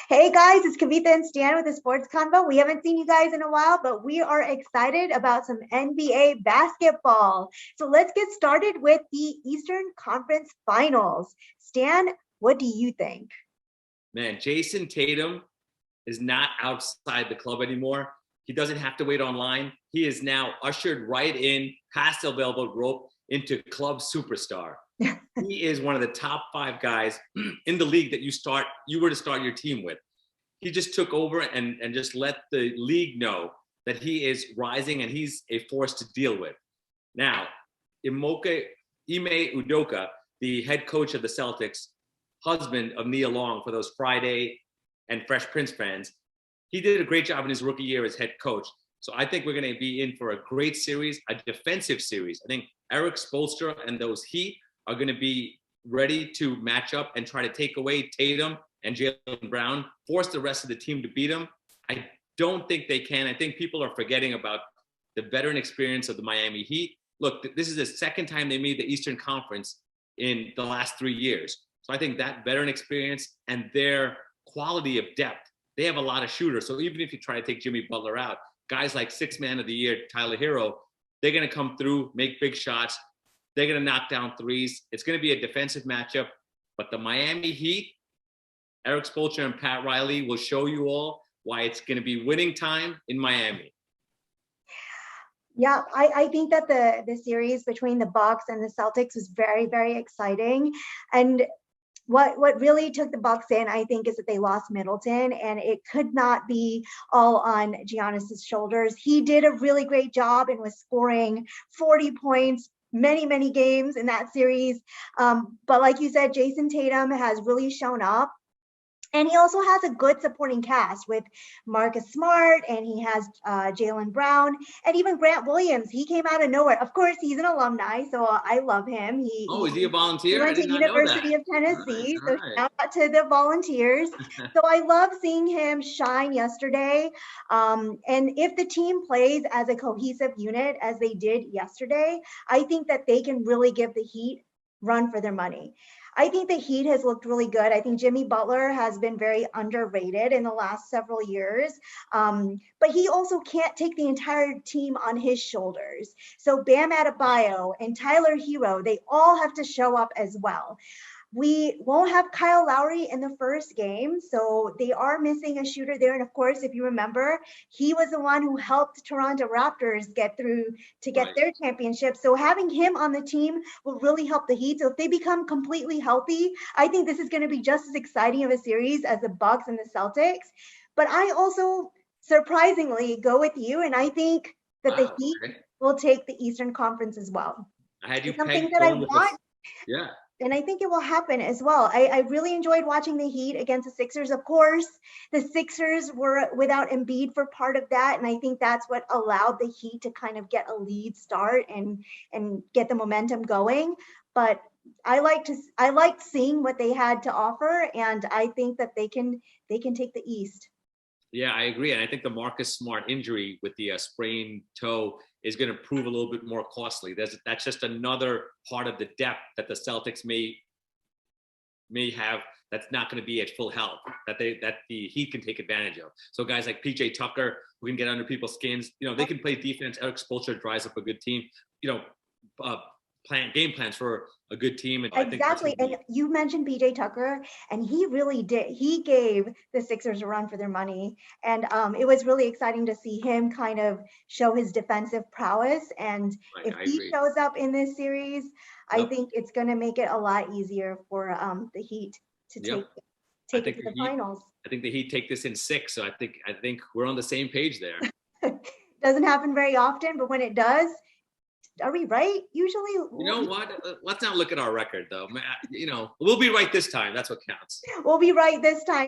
Hey guys, it's Kavitha and Stan with the Sports Convo. We haven't seen you guys in a while, but we are excited about some NBA basketball. So let's get started with the Eastern Conference Finals. Stan, what do you think? Man, Jason Tatum is not outside the club anymore. He doesn't have to wait online. He is now ushered right in past the velvet rope into club superstar. He is one of the top five guys in the league that you were to start your team with. He just took over and just let the league know that he is rising and he's a force to deal with. Now, Ime Udoka, the head coach of the Celtics, husband of Nia Long for those Friday and Fresh Prince fans, he did a great job in his rookie year as head coach. So I think we're going to be in for a great series, a defensive series. I think Eric Spoelstra and those Heat are going to be ready to match up and try to take away Tatum and Jaylen Brown, force the rest of the team to beat them. I don't think they can. I think people are forgetting about the veteran experience of the Miami Heat. Look, this is the second time they made the Eastern Conference in the last 3 years. So I think that veteran experience and their quality of depth, they have a lot of shooters. So even if you try to take Jimmy Butler out, guys like Sixth Man of the Year, Tyler Hero, they're going to come through, make big shots. They're going to knock down threes. It's going to be a defensive matchup. But the Miami Heat, Eric Spoelstra and Pat Riley will show you all why it's going to be winning time in Miami. Yeah, I think that the series between the Bucks and the Celtics was very, very exciting. And what really took the Bucks in, I think, is that they lost Middleton, and it could not be all on Giannis's shoulders. He did a really great job and was scoring 40 points many games in that series. But like you said, Jason Tatum has really shown up. And he also has a good supporting cast with Marcus Smart, and he has Jaylen Brown, and even Grant Williams. He came out of nowhere. Of course, he's an alumni, so I love him. Is he a He volunteer? I went to did not know that. University of Tennessee, All so right. shout out to the Volunteers. So I love seeing him shine yesterday. And if the team plays as a cohesive unit as they did yesterday, I think that they can really give the Heat run for their money. I think the Heat has looked really good. I think Jimmy Butler has been very underrated in the last several years, but he also can't take the entire team on his shoulders. So Bam Adebayo and Tyler Hero, they all have to show up as well. We won't have Kyle Lowry in the first game, so they are missing a shooter there. And of course, if you remember, he was the one who helped Toronto Raptors get through to get their championship. So having him on the team will really help the Heat. So if they become completely healthy, I think this is going to be just as exciting of a series as the Bucks and the Celtics. But I also surprisingly go with you, and I think that the Heat will take the Eastern Conference as well. I had you something pegged that I going with want. Yeah. And I think it will happen as well. I really enjoyed watching the Heat against the Sixers. Of course, the Sixers were without Embiid for part of that, and I think that's what allowed the Heat to kind of get a lead start and get the momentum going. But I liked seeing what they had to offer, and I think that they can take the East. Yeah, I agree. And I think the Marcus Smart injury with the sprained toe is going to prove a little bit more costly. That's just another part of the depth that the Celtics may have that's not going to be at full health that the Heat can take advantage of. So guys like PJ Tucker who can get under people's skins, they can play defense. Eric Spoelstra drives up a good team. Game plans for a good team. And exactly. And you mentioned PJ Tucker, and he really did. He gave the Sixers a run for their money. And it was really exciting to see him kind of show his defensive prowess. And if he shows up in this series, I think it's going to make it a lot easier for the Heat to take it to the finals. I think the Heat take this in 6. So I think we're on the same page there. Doesn't happen very often, but when it does, are we right? Usually, you know what? Let's not look at our record, though. We'll be right this time. That's what counts. We'll be right this time.